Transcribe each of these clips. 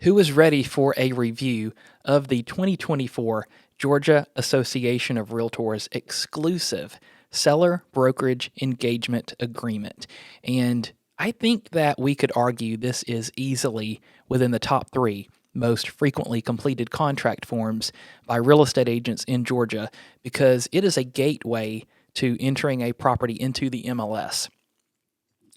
Who is ready for a review of the 2024 Georgia Association of Realtors exclusive seller brokerage engagement agreement? And I think that we could argue this is easily within the top three most frequently completed contract forms by real estate agents in Georgia because it is a gateway to entering a property into the MLS.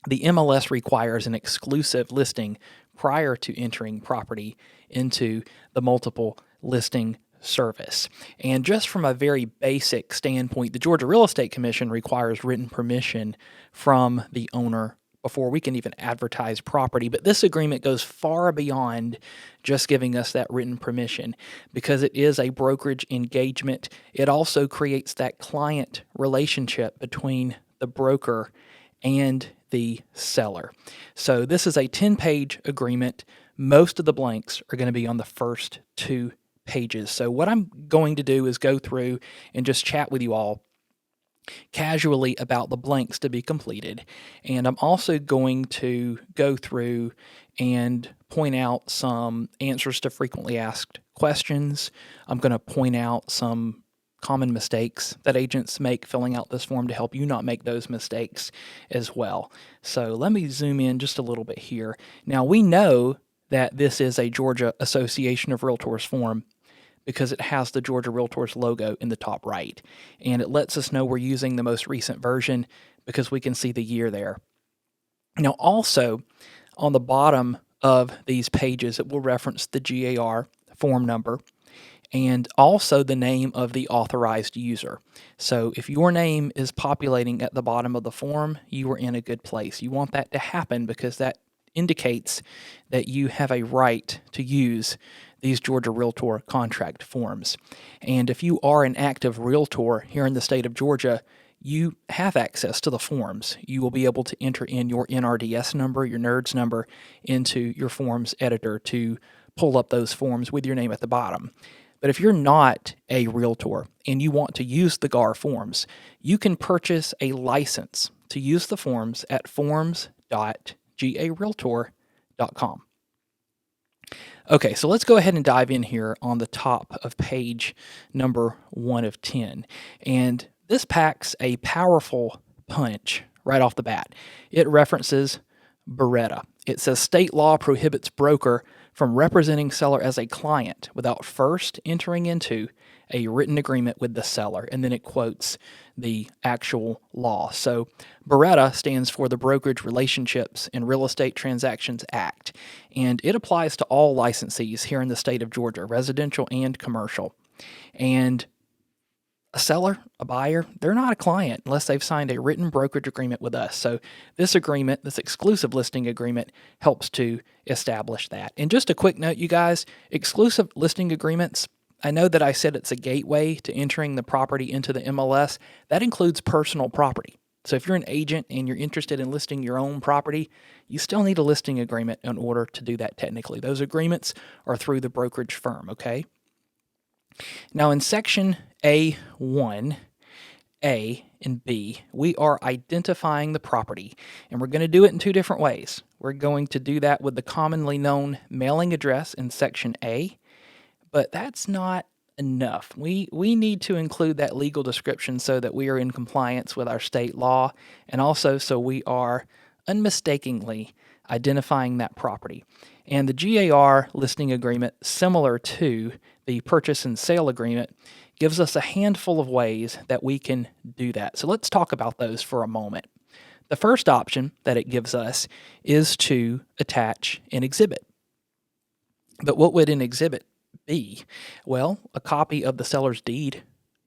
The MLS requires an exclusive listing prior to entering property into the multiple listing service. And just from a very basic standpoint, the Georgia Real Estate Commission requires written permission from the owner before we can even advertise property. But this agreement goes far beyond just giving us that written permission because it is a brokerage engagement. It also creates that client relationship between the broker and the seller. So this is a 10-page agreement. Most of the blanks are going to be on the first 2 pages. So what I'm going to do is go through and just chat with you all casually about the blanks to be completed. And I'm also going to go through and point out some answers to frequently asked questions. I'm going to point out some common mistakes that agents make filling out this form to help you not make those mistakes as well. So let me zoom in just a little bit here. Now we know that this is a Georgia Association of Realtors form because it has the Georgia Realtors logo in the top right. And it lets us know we're using the most recent version because we can see the year there. Now also on the bottom of these pages, it will reference the GAR form number and also the name of the authorized user. So if your name is populating at the bottom of the form, you are in a good place. You want that to happen because that indicates that you have a right to use these Georgia Realtor contract forms. And if you are an active realtor here in the state of Georgia, you have access to the forms. You will be able to enter in your NRDS number, your NERDS number, into your forms editor to pull up those forms with your name at the bottom. But if you're not a realtor and you want to use the GAR forms, you can purchase a license to use the forms at forms.garealtor.com. Okay, so let's go ahead and dive in here on the top of page number 1 of 10. And this packs a powerful punch right off the bat. It references Beretta. It says state law prohibits broker from representing seller as a client without first entering into a written agreement with the seller. And then it quotes the actual law. So Beretta stands for the Brokerage Relationships and Real Estate Transactions Act. And it applies to all licensees here in the state of Georgia, residential and commercial. And a seller, a buyer, they're not a client unless they've signed a written brokerage agreement with us. So this agreement, this exclusive listing agreement, helps to establish that. And just a quick note, you guys, exclusive listing agreements, I know that I said it's a gateway to entering the property into the MLS. That includes personal property. So if you're an agent and you're interested in listing your own property, you still need a listing agreement in order to do that technically. Those agreements are through the brokerage firm, okay? Now in section A1, A and B, we are identifying the property, and we're going to do it in 2 different ways. We're going to do that with the commonly known mailing address in section A, but that's not enough. We need to include that legal description so that we are in compliance with our state law, and also so we are unmistakably identifying that property. And the GAR listing agreement, similar to the purchase and sale agreement, gives us a handful of ways that we can do that. So let's talk about those for a moment. The first option that it gives us is to attach an exhibit. But what would an exhibit be? Well, a copy of the seller's deed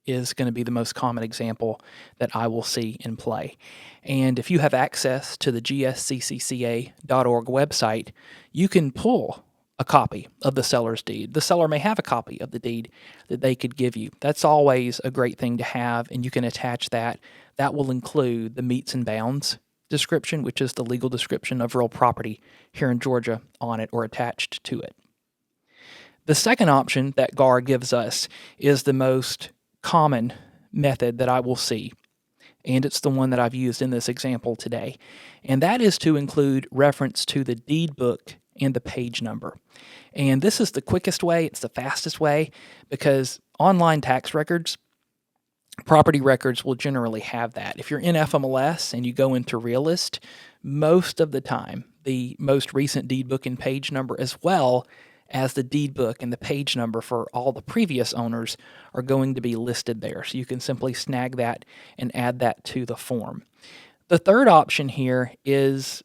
is going to be the most common example that I will see in play. And if you have access to the gsccca.org website, you can pull a copy of the seller's deed. The seller may have a copy of the deed that they could give you. That's always a great thing to have, and you can attach that. That will include the meets and bounds description, which is the legal description of real property here in Georgia on it or attached to it. The second option that GAR gives us is the most common method that I will see, and it's the one that I've used in this example today, and that is to include reference to the deed book and the page number. And this is the quickest way, it's the fastest way, because online tax records, property records will generally have that. If you're in FMLS and you go into Realist, most of the time, the most recent deed book and page number, as well as the deed book and the page number for all the previous owners, are going to be listed there. So you can simply snag that and add that to the form. The third option here is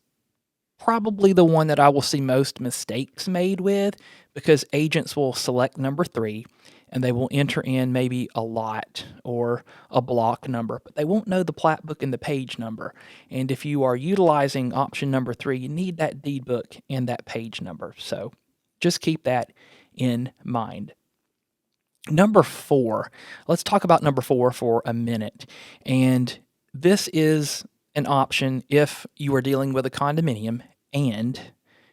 probably the one that I will see most mistakes made with, because agents will select number 3 and they will enter in maybe a lot or a block number, but they won't know the plat book and the page number. And if you are utilizing option number 3, you need that deed book and that page number. So just keep that in mind. Number 4, let's talk about number 4 for a minute. And this is an option if you are dealing with a condominium and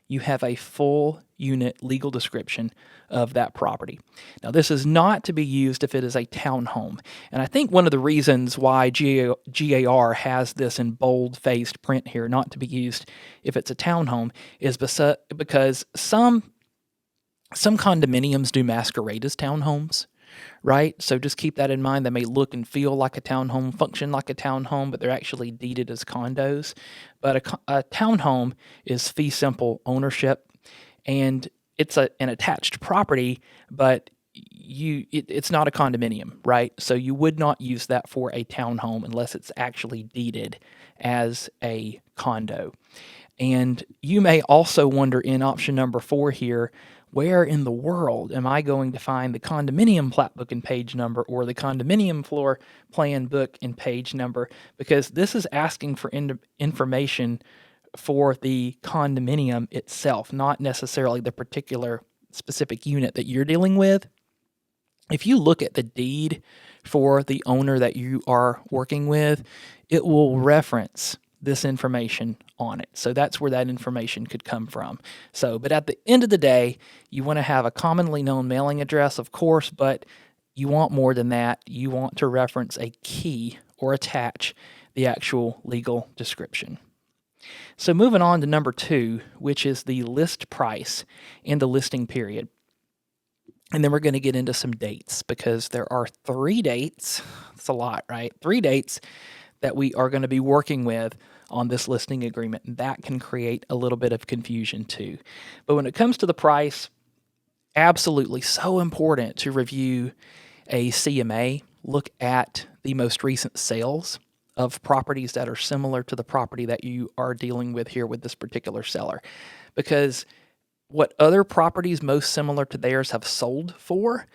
you have a full unit legal description of that property. Now, this is not to be used if it is a townhome. And I think one of the reasons why GAR has this in bold-faced print here, not to be used if it's a townhome, is because some condominiums do masquerade as townhomes, right? So just keep that in mind. They may look and feel like a townhome, function like a townhome, but they're actually deeded as condos. But a townhome is fee simple ownership, and it's an attached property, but it's not a condominium, right? So you would not use that for a townhome unless it's actually deeded as a condo. And you may also wonder in option number 4 here, where in the world am I going to find the condominium plat book and page number, or the condominium floor plan book and page number? Because this is asking for information for the condominium itself, not necessarily the particular specific unit that you're dealing with. If you look at the deed for the owner that you are working with, it will reference this information on it. So that's where that information could come from. So, but at the end of the day, you want to have a commonly known mailing address, of course, but you want more than that. You want to reference a key or attach the actual legal description. So moving on to number 2, which is the list price and the listing period. And then we're going to get into some dates, because there are 3 dates. That's a lot, right? 3 dates that we are going to be working with on this listing agreement, and that can create a little bit of confusion too. But when it comes to the price, absolutely so important to review a CMA, look at the most recent sales of properties that are similar to the property that you are dealing with here with this particular seller, because what other properties most similar to theirs have sold for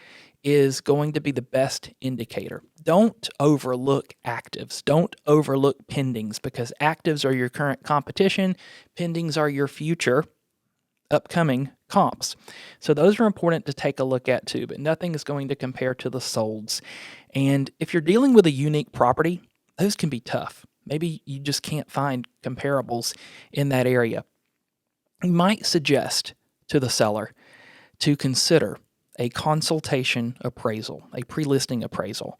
is going to be the best indicator. Don't overlook actives. Don't overlook pendings, because actives are your current competition. Pendings are your future upcoming comps. So those are important to take a look at too, but nothing is going to compare to the solds. And if you're dealing with a unique property, those can be tough. Maybe you just can't find comparables in that area. You might suggest to the seller to consider a consultation appraisal, a pre-listing appraisal.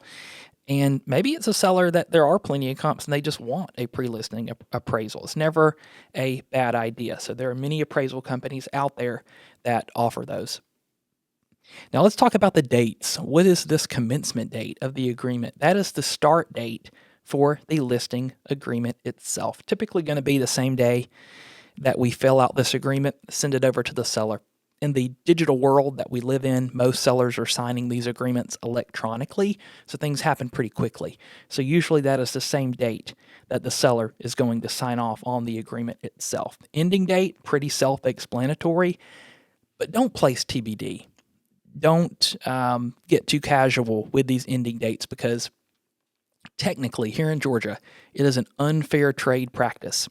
And maybe it's a seller that there are plenty of comps and they just want a pre-listing appraisal. It's never a bad idea. So there are many appraisal companies out there that offer those. Now let's talk about the dates. What is this commencement date of the agreement? That is the start date for the listing agreement itself. Typically going to be the same day that we fill out this agreement, send it over to the seller. In the digital world that we live in, most sellers are signing these agreements electronically, so things happen pretty quickly. So usually that is the same date that the seller is going to sign off on the agreement itself. Ending date, pretty self-explanatory, but don't place TBD. Don't get too casual with these ending dates, because technically here in Georgia, it is an unfair trade practice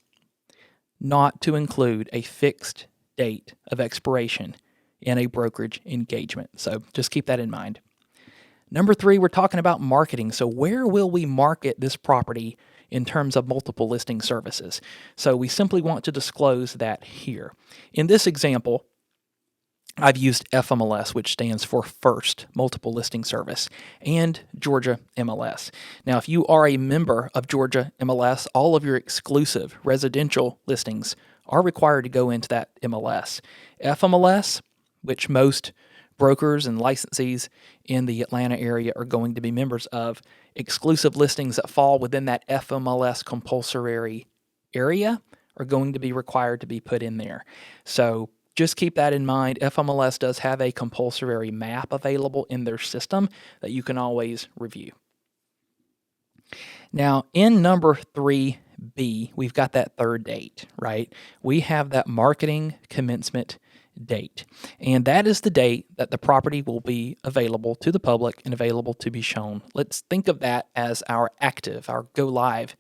not to include a fixed date of expiration in a brokerage engagement. So just keep that in mind. Number 3, we're talking about marketing. So where will we market this property in terms of multiple listing services? So we simply want to disclose that here. In this example, I've used FMLS, which stands for First Multiple Listing Service, and Georgia MLS. Now, if you are a member of Georgia MLS, all of your exclusive residential listings are required to go into that MLS. FMLS, which most brokers and licensees in the Atlanta area are going to be members of, exclusive listings that fall within that FMLS compulsory area are going to be required to be put in there. So just keep that in mind. FMLS does have a compulsory map available in their system that you can always review. Now, in number 3B, we've got that third date, right? We have that marketing commencement date. And that is the date that the property will be available to the public and available to be shown. Let's think of that as our active, our go live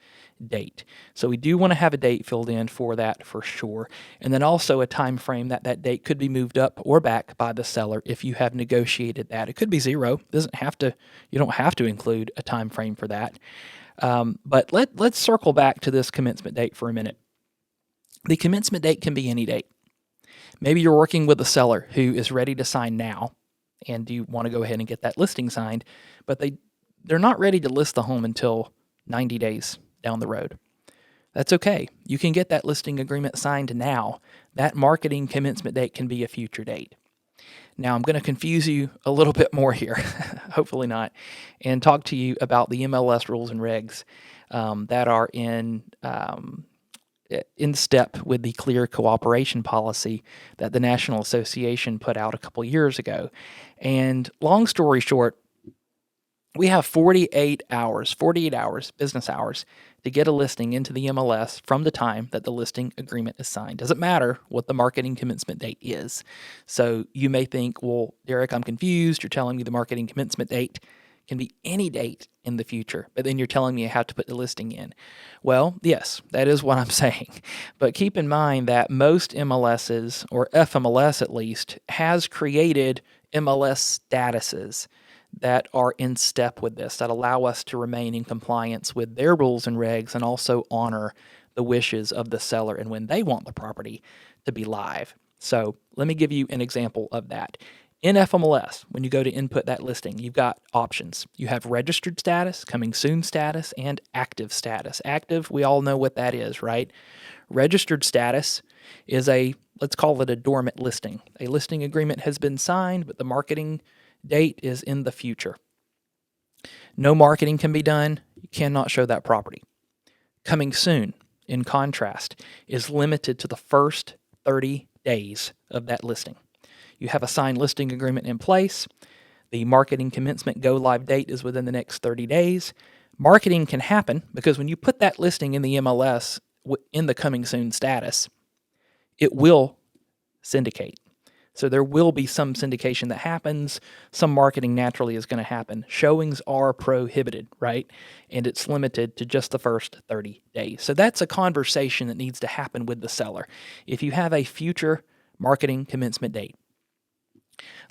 date. So we do want to have a date filled in for that for sure. And then also a time frame that that date could be moved up or back by the seller if you have negotiated that. It could be 0. Doesn't have to, you don't have to include a time frame for that. But let's circle back to this commencement date for a minute. The commencement date can be any date. Maybe you're working with a seller who is ready to sign now, and you want to go ahead and get that listing signed, but they're not ready to list the home until 90 days down the road. That's okay. You can get that listing agreement signed now. That marketing commencement date can be a future date. Now, I'm going to confuse you a little bit more here, hopefully not, and talk to you about the MLS rules and regs that are in step with the clear cooperation policy that the National Association put out a couple years ago. And long story short, we have 48 hours, business hours, to get a listing into the MLS from the time that the listing agreement is signed. Doesn't matter what the marketing commencement date is. So you may think, well, Derek, I'm confused. You're telling me the marketing commencement date can be any date in the future, but then you're telling me I have to put the listing in. Well, yes, that is what I'm saying. But keep in mind that most MLSs, or FMLS at least, has created MLS statuses that are in step with this, that allow us to remain in compliance with their rules and regs and also honor the wishes of the seller and when they want the property to be live. So let me give you an example of that. In FMLS, when you go to input that listing, you've got options. You have registered status, coming soon status, and active status. Active, we all know what that is, right? Registered status is let's call it a dormant listing. A listing agreement has been signed, but the marketing date is in the future. No marketing can be done. You cannot show that property. Coming soon, in contrast, is limited to the first 30 days of that listing. You have a signed listing agreement in place. The marketing commencement go live date is within the next 30 days. Marketing can happen because when you put that listing in the MLS in the coming soon status, it will syndicate. So there will be some syndication that happens. Some marketing naturally is going to happen. Showings are prohibited, right? And it's limited to just the first 30 days. So that's a conversation that needs to happen with the seller. If you have a future marketing commencement date,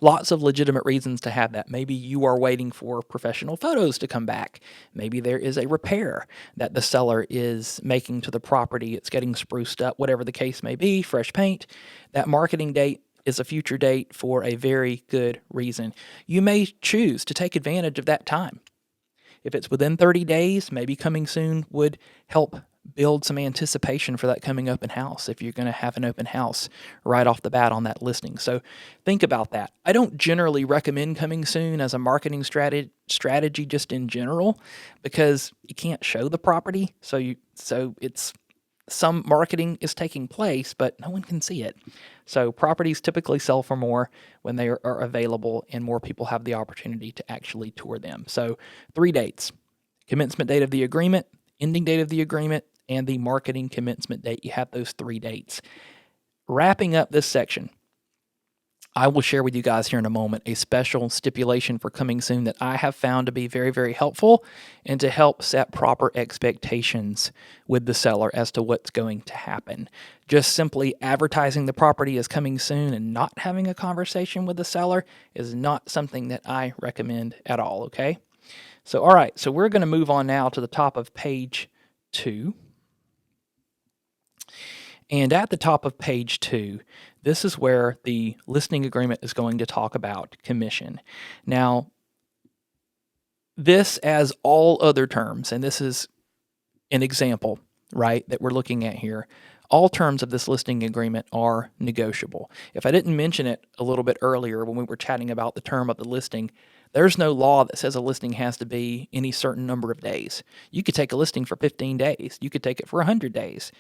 lots of legitimate reasons to have that. Maybe you are waiting for professional photos to come back. Maybe there is a repair that the seller is making to the property. It's getting spruced up, whatever the case may be, fresh paint. That marketing date is a future date for a very good reason. You may choose to take advantage of that time. If it's within 30 days, maybe coming soon would help build some anticipation for that coming open house if you're going to have an open house right off the bat on that listing. So think about that. I don't generally recommend coming soon as a marketing strategy just in general because you can't show the property. So it's some marketing is taking place, but no one can see it. So properties typically sell for more when they are available and more people have the opportunity to actually tour them. So 3 dates: commencement date of the agreement, ending date of the agreement, and the marketing commencement date. You have those 3 dates. Wrapping up this section, I will share with you guys here in a moment a special stipulation for coming soon that I have found to be very, very helpful and to help set proper expectations with the seller as to what's going to happen. Just simply advertising the property as coming soon and not having a conversation with the seller is not something that I recommend at all, okay? So, all right, so we're going to move on now to the top of page 2. And at the top of page 2, this is where the listing agreement is going to talk about commission. Now, this, as all other terms, and this is an example, right, that we're looking at here, All terms of this listing agreement are negotiable. If I didn't mention it a little bit earlier when we were chatting about the term of the listing, there's no law that says a listing has to be any certain number of days. You could take a listing for 15 days. You could take it for 100 days.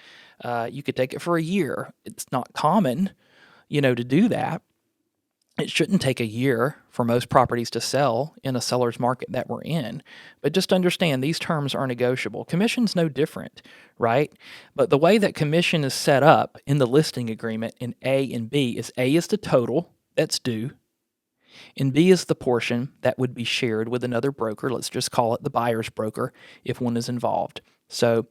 You could take it for a year. It's not common, to do that. It shouldn't take a year for most properties to sell in a seller's market that we're in. But just understand these terms are negotiable. Commission's no different, right? But the way that commission is set up in the listing agreement in A and B is A is the total that's due, and B is the portion that would be shared with another broker. Let's just call it the buyer's broker if one is involved. So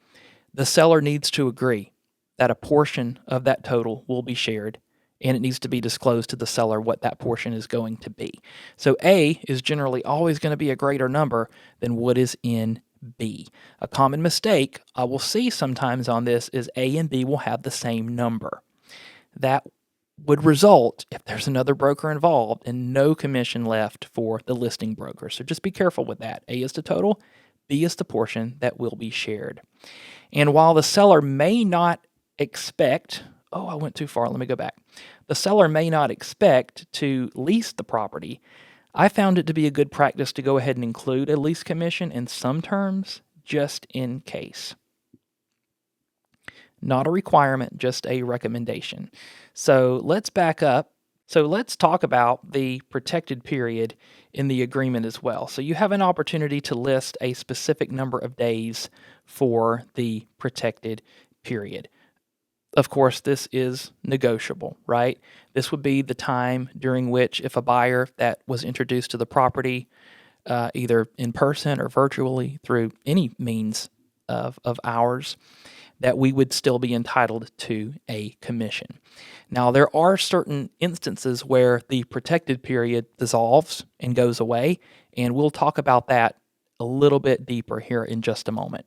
the seller needs to agree that a portion of that total will be shared, and it needs to be disclosed to the seller what that portion is going to be. So A is generally always going to be a greater number than what is in B. A common mistake I will see sometimes on this is A and B will have the same number. That would result, if there's another broker involved, in no commission left for the listing broker. So just be careful with that. A is the total, B is the portion that will be shared. And while the seller may not expect, I went too far, let me go back. The seller may not expect to lease the property. I found it to be a good practice to go ahead and include a lease commission in some terms, just in case. Not a requirement, just a recommendation. So let's back up. So let's talk about the protected period in the agreement as well. So you have an opportunity to list a specific number of days for the protected period. Of course, this is negotiable, right? This would be the time during which if a buyer that was introduced to the property, either in person or virtually through any means of ours, that we would still be entitled to a commission. Now, there are certain instances where the protected period dissolves and goes away, and we'll talk about that a little bit deeper here in just a moment.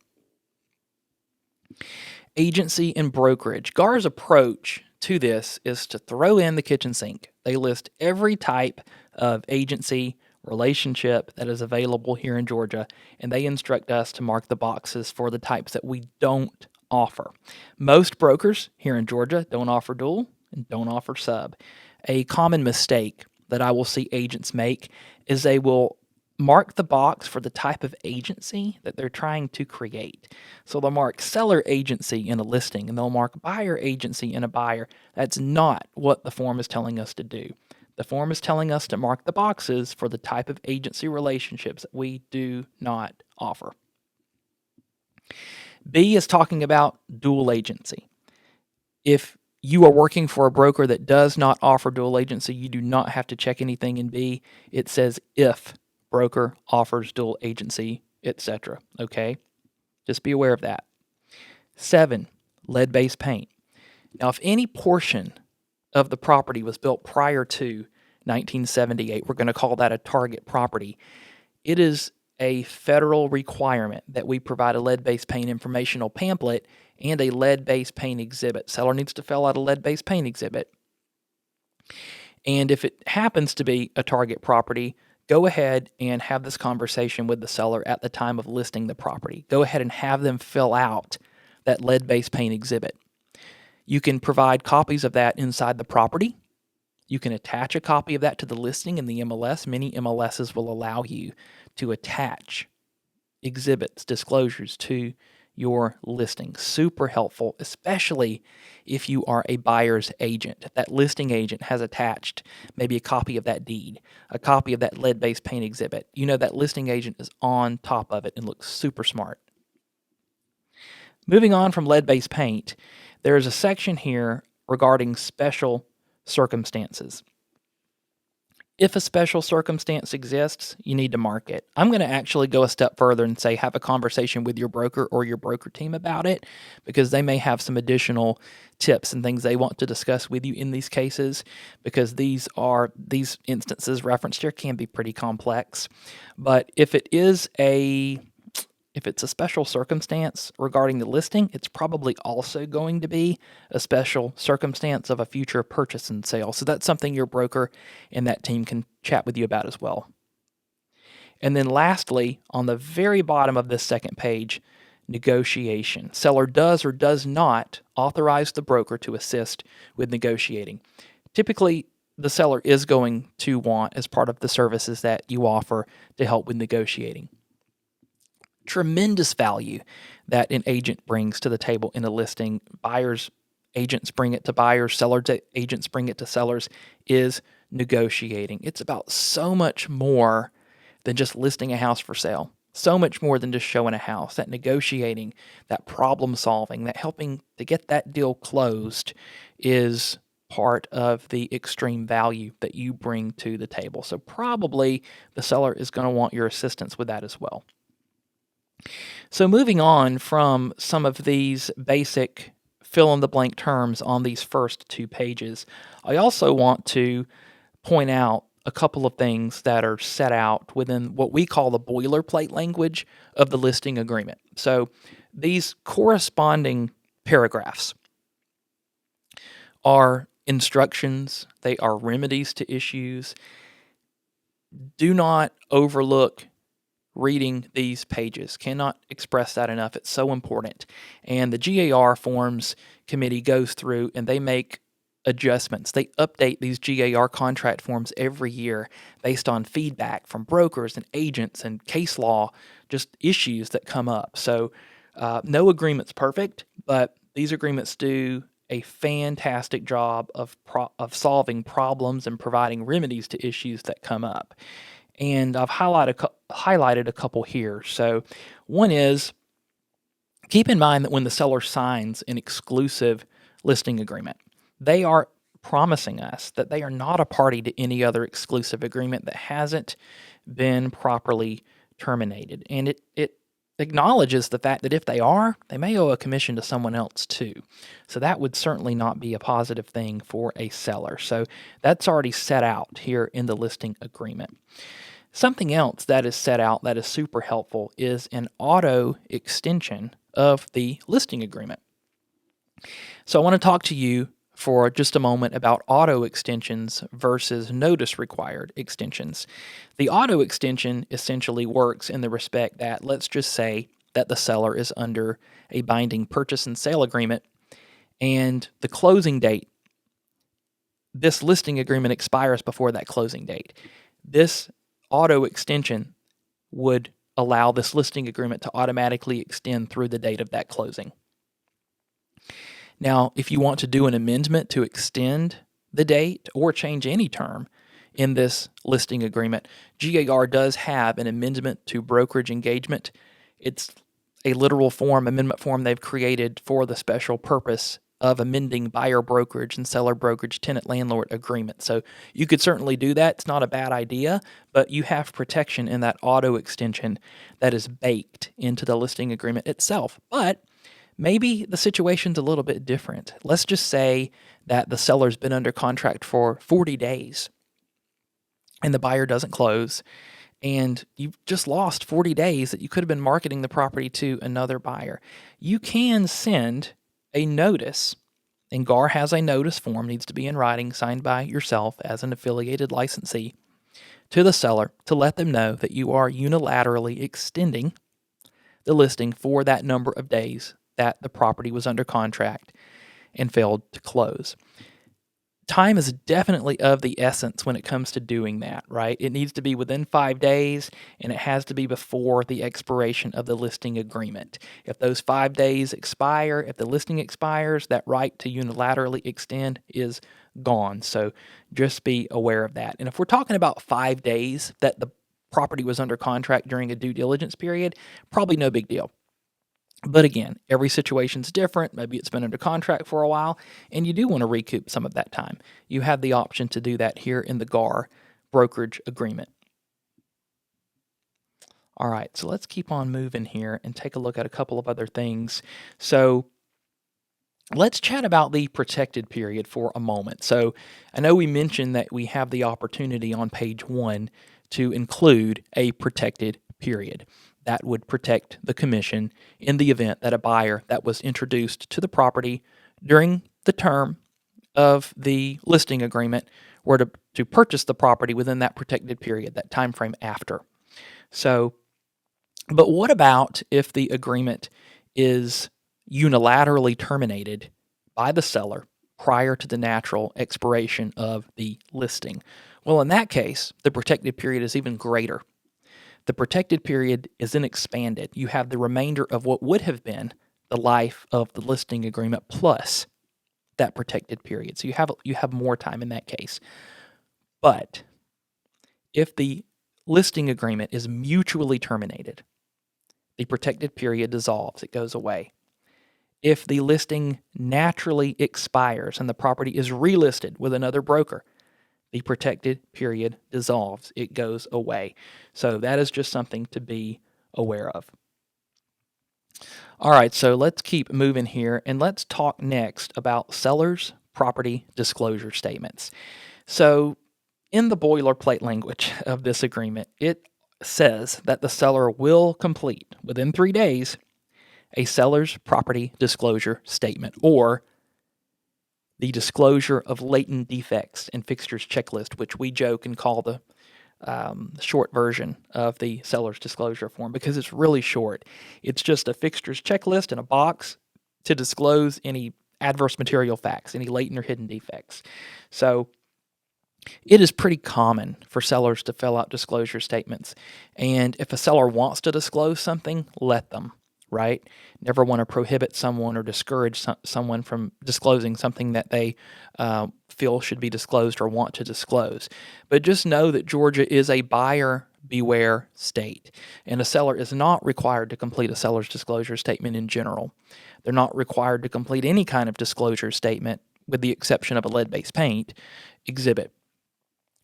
Agency and brokerage. GAR's approach to this is to throw in the kitchen sink. They list every type of agency relationship that is available here in Georgia, and they instruct us to mark the boxes for the types that we don't offer. Most brokers here in Georgia don't offer dual and don't offer sub. A common mistake that I will see agents make is they will mark the box for the type of agency that they're trying to create. So they'll mark seller agency in a listing and they'll mark buyer agency in a buyer. That's not what the form is telling us to do. The form is telling us to mark the boxes for the type of agency relationships that we do not offer. B is talking about dual agency. If you are working for a broker that does not offer dual agency, you do not have to check anything in B. It says if broker offers dual agency, etc. Okay? Just be aware of that. 7, lead-based paint. Now, if any portion of the property was built prior to 1978, we're going to call that a target property. It is a federal requirement that we provide a lead-based paint informational pamphlet and a lead-based paint exhibit. Seller needs to fill out a lead-based paint exhibit. And if it happens to be a target property, go ahead and have this conversation with the seller at the time of listing the property. Go ahead and have them fill out that lead-based paint exhibit. You can provide copies of that inside the property. You can attach a copy of that to the listing in the MLS. Many MLSs will allow you to attach exhibits, disclosures to your listing. Super helpful, especially if you are a buyer's agent. That listing agent has attached maybe a copy of that deed, a copy of that lead-based paint exhibit. You know that listing agent is on top of it and looks super smart. Moving on from lead-based paint, there is a section here regarding special circumstances. If a special circumstance exists, you need to mark it. I'm going to actually go a step further and say have a conversation with your broker or your broker team about it, because they may have some additional tips and things they want to discuss with you in these cases, because these instances referenced here can be pretty complex. But if it's a special circumstance regarding the listing, it's probably also going to be a special circumstance of a future purchase and sale. So that's something your broker and that team can chat with you about as well. And then lastly, on the very bottom of this second page, negotiation. Seller does or does not authorize the broker to assist with negotiating. Typically, the seller is going to want as part of the services that you offer to help with negotiating. Tremendous value that an agent brings to the table in a listing. Buyers, agents bring it to buyers, sellers, agents bring it to sellers, is negotiating. It's about so much more than just listing a house for sale. So much more than just showing a house. That negotiating, that problem solving, that helping to get that deal closed is part of the extreme value that you bring to the table. So probably the seller is going to want your assistance with that as well. So moving on from some of these basic fill-in-the-blank terms on these first 2 pages, I also want to point out a couple of things that are set out within what we call the boilerplate language of the listing agreement. So these corresponding paragraphs are instructions, they are remedies to issues. Do not overlook reading these pages. Cannot express that enough. It's so important. And the GAR Forms Committee goes through and they make adjustments. They update these GAR contract forms every year based on feedback from brokers and agents and case law, just issues that come up. So no agreement's perfect, but these agreements do a fantastic job of solving problems and providing remedies to issues that come up. And I've highlighted a couple here. So one is, keep in mind that when the seller signs an exclusive listing agreement, they are promising us that they are not a party to any other exclusive agreement that hasn't been properly terminated. And it acknowledges the fact that if they are, they may owe a commission to someone else too. So that would certainly not be a positive thing for a seller. So that's already set out here in the listing agreement. Something else that is set out that is super helpful is an auto extension of the listing agreement. So I want to talk to you for just a moment about auto extensions versus notice required extensions. The auto extension essentially works in the respect that, let's just say that the seller is under a binding purchase and sale agreement and the closing date, this listing agreement expires before that closing date. This auto extension would allow this listing agreement to automatically extend through the date of that closing. Now, if you want to do an amendment to extend the date or change any term in this listing agreement, GAR does have an amendment to brokerage engagement. It's a literal form, amendment form they've created for the special purpose of amending buyer brokerage and seller brokerage tenant-landlord agreement. So you could certainly do that. It's not a bad idea, but you have protection in that auto extension that is baked into the listing agreement itself. But maybe the situation's a little bit different. Let's just say that the seller's been under contract for 40 days and the buyer doesn't close, and you've just lost 40 days that you could have been marketing the property to another buyer. You can send a notice, and GAR has a notice form, needs to be in writing, signed by yourself as an affiliated licensee, to the seller to let them know that you are unilaterally extending the listing for that number of days that the property was under contract and failed to close. Time is definitely of the essence when it comes to doing that, right? It needs to be within 5 days, and it has to be before the expiration of the listing agreement. If those 5 days expire, if the listing expires, that right to unilaterally extend is gone. So just be aware of that. And if we're talking about 5 days that the property was under contract during a due diligence period, probably no big deal. But again, every situation's different. Maybe it's been under contract for a while, and you do want to recoup some of that time. You have the option to do that here in the GAR brokerage agreement. All right, so let's keep on moving here and take a look at a couple of other things. So let's chat about the protected period for a moment. So I know we mentioned that we have the opportunity on page 1 to include a protected period. That would protect the commission in the event that a buyer that was introduced to the property during the term of the listing agreement were to purchase the property within that protected period, that time frame after. So, but what about if the agreement is unilaterally terminated by the seller prior to the natural expiration of the listing. Well, in that case, the protected period is even greater. The protected period is then expanded. You have the remainder of what would have been the life of the listing agreement plus that protected period. So you have more time in that case. But if the listing agreement is mutually terminated, the protected period dissolves, it goes away. If the listing naturally expires and the property is relisted with another broker, the protected period dissolves, it goes away. So that is just something to be aware of. All right, so let's keep moving here and let's talk next about sellers' property disclosure statements. So in the boilerplate language of this agreement, it says that the seller will complete within 3 days a seller's property disclosure statement, or the disclosure of latent defects in fixtures checklist, which we joke and call the short version of the seller's disclosure form because it's really short. It's just a fixtures checklist in a box to disclose any adverse material facts, any latent or hidden defects. So it is pretty common for sellers to fill out disclosure statements. And if a seller wants to disclose something, let them, right? Never want to prohibit someone or discourage someone from disclosing something that they feel should be disclosed or want to disclose. But just know that Georgia is a buyer beware state, and a seller is not required to complete a seller's disclosure statement in general. They're not required to complete any kind of disclosure statement with the exception of a lead-based paint exhibit.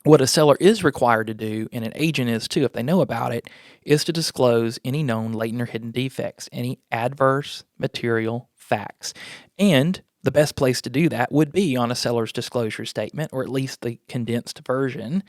What a seller is required to do, and an agent is too, if they know about it, is to disclose any known latent or hidden defects, any adverse material facts. And the best place to do that would be on a seller's disclosure statement, or at least the condensed version,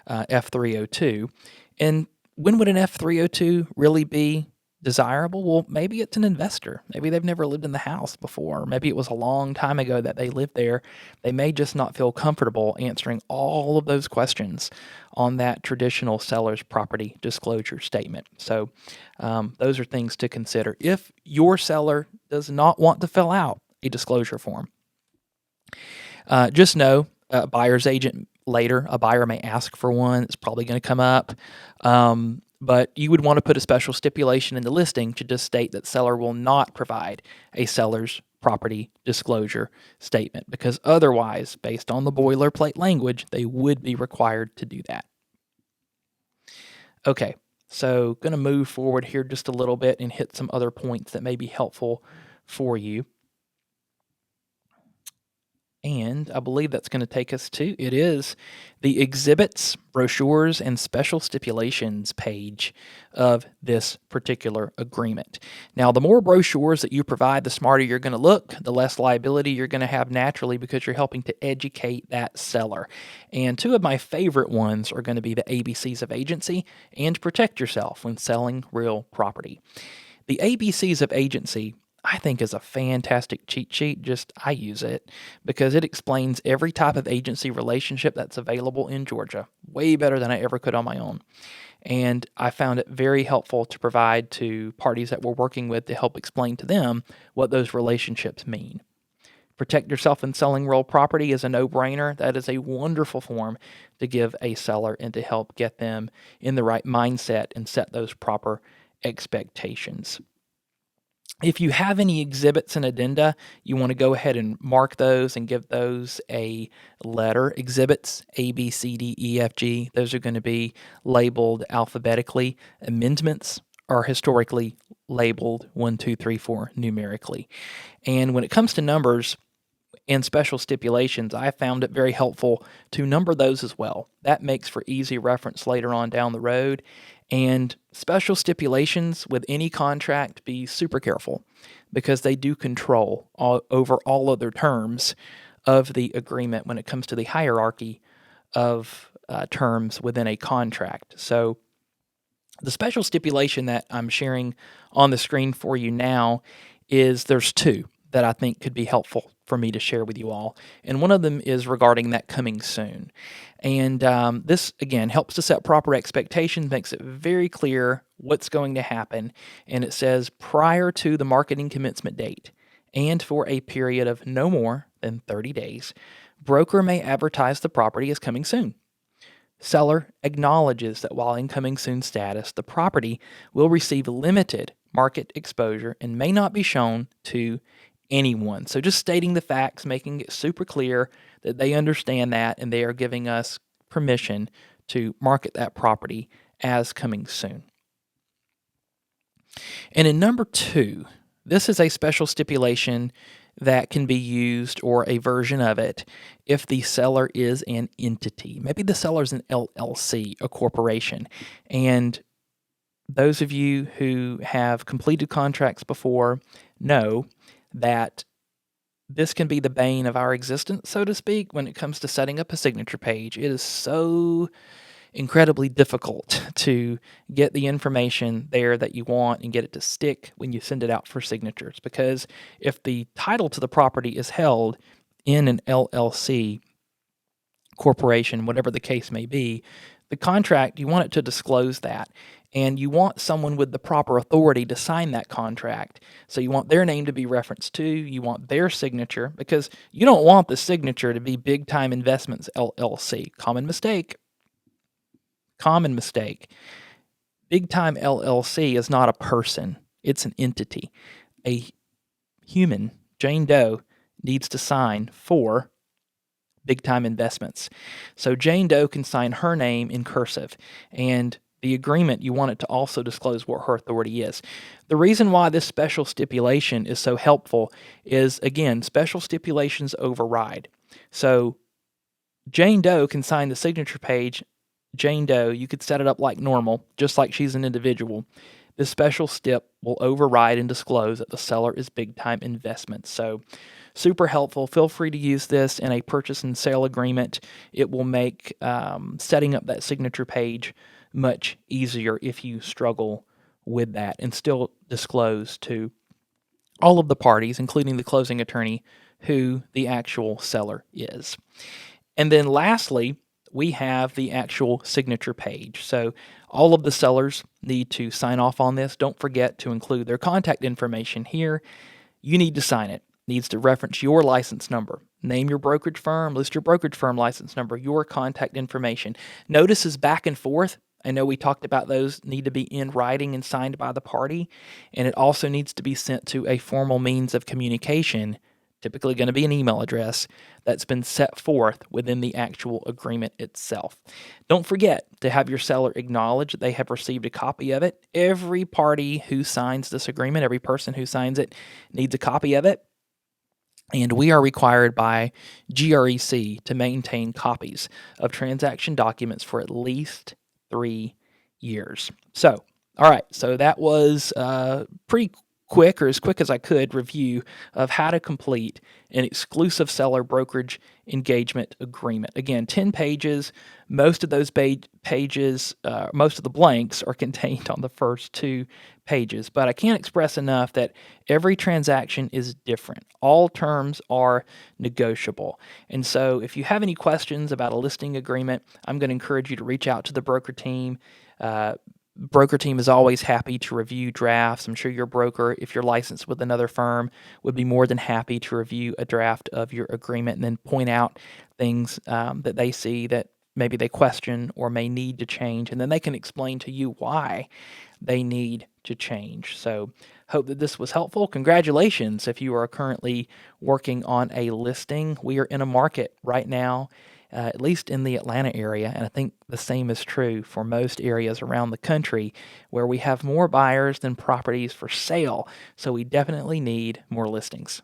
F302. And when would an F302 really be desirable? Well, maybe it's an investor. Maybe they've never lived in the house before. Maybe it was a long time ago that they lived there. They may just not feel comfortable answering all of those questions on that traditional seller's property disclosure statement. So those are things to consider if your seller does not want to fill out a disclosure form. Just know a buyer's agent later, a buyer may ask for one. It's probably going to come up. But you would want to put a special stipulation in the listing to just state that seller will not provide a seller's property disclosure statement, because otherwise, based on the boilerplate language, they would be required to do that. Okay, so going to move forward here just a little bit and hit some other points that may be helpful for you. And I believe that's going to take us to, it is the exhibits, brochures, and special stipulations page of this particular agreement. Now, the more brochures that you provide, the smarter you're going to look, the less liability you're going to have naturally because you're helping to educate that seller. And two of my favorite ones are going to be the ABCs of agency and protect yourself when selling real property. The ABCs of agency, I think, is a fantastic cheat sheet. I use it because it explains every type of agency relationship that's available in Georgia, way better than I ever could on my own. And I found it very helpful to provide to parties that we're working with to help explain to them what those relationships mean. Protect yourself in selling real property is a no-brainer. That is a wonderful form to give a seller and to help get them in the right mindset and set those proper expectations. If you have any exhibits and addenda, you want to go ahead and mark those and give those a letter. Exhibits A, B, C, D, E, F, G, those are going to be labeled alphabetically. Amendments are historically labeled 1, 2, 3, 4 numerically. And when it comes to numbers and special stipulations, I found it very helpful to number those as well. That makes for easy reference later on down the road. And special stipulations with any contract, be super careful because they do control over all other terms of the agreement when it comes to the hierarchy of terms within a contract. So the special stipulation that I'm sharing on the screen for you now is there's two that I think could be helpful for me to share with you all. And one of them is regarding that coming soon. And this, again, helps to set proper expectations, makes it very clear what's going to happen. And it says prior to the marketing commencement date and for a period of no more than 30 days, broker may advertise the property as coming soon. Seller acknowledges that while in coming soon status, the property will receive limited market exposure and may not be shown to anyone. So just stating the facts, making it super clear that they understand that and they are giving us permission to market that property as coming soon. And in number 2, this is a special stipulation that can be used, or a version of it, if the seller is an entity. Maybe the seller is an LLC, a corporation. And those of you who have completed contracts before know that this can be the bane of our existence, so to speak, when it comes to setting up a signature page. It is so incredibly difficult to get the information there that you want and get it to stick when you send it out for signatures, because if the title to the property is held in an LLC, corporation, whatever the case may be, the contract, you want it to disclose that, and you want someone with the proper authority to sign that contract. So you want their name to be referenced to, you want their signature, because you don't want the signature to be Big Time Investments LLC. Common mistake. Big Time LLC is not a person, it's an entity. A human, Jane Doe, needs to sign for Big Time Investments. So Jane Doe can sign her name in cursive, and the agreement, you want it to also disclose what her authority is. The reason why this special stipulation is so helpful is, again, special stipulations override. So Jane Doe can sign the signature page. Jane Doe, you could set it up like normal, just like she's an individual. This special stip will override and disclose that the seller is Big Time Investments. So super helpful. Feel free to use this in a purchase and sale agreement. It will make setting up that signature page much easier if you struggle with that, and still disclose to all of the parties, including the closing attorney, who the actual seller is. And then lastly, we have the actual signature page. So all of the sellers need to sign off on this. Don't forget to include their contact information here. You need to sign it. Needs to reference your license number. Name your brokerage firm, list your brokerage firm license number, your contact information. Notices back and forth. I know we talked about those need to be in writing and signed by the party, and it also needs to be sent to a formal means of communication, typically going to be an email address that's been set forth within the actual agreement itself. Don't forget to have your seller acknowledge that they have received a copy of it. Every party who signs this agreement, every person who signs it, needs a copy of it. And we are required by GREC to maintain copies of transaction documents for at least 3 years. So, all right, so that was pretty quick, or as quick as I could, review of how to complete an exclusive seller brokerage engagement agreement. Again, 10 pages. Most of those pages, most of the blanks are contained on the first 2 pages, but I can't express enough that every transaction is different. All terms are negotiable. And so if you have any questions about a listing agreement, I'm going to encourage you to reach out to the broker team. Broker team is always happy to review drafts. I'm sure your broker, if you're licensed with another firm, would be more than happy to review a draft of your agreement and then point out things that they see that maybe they question or may need to change, and then they can explain to you why they need to change. So hope that this was helpful. Congratulations if you are currently working on a listing. We are in a market right now, at least in the Atlanta area, and I think the same is true for most areas around the country, where we have more buyers than properties for sale. So we definitely need more listings.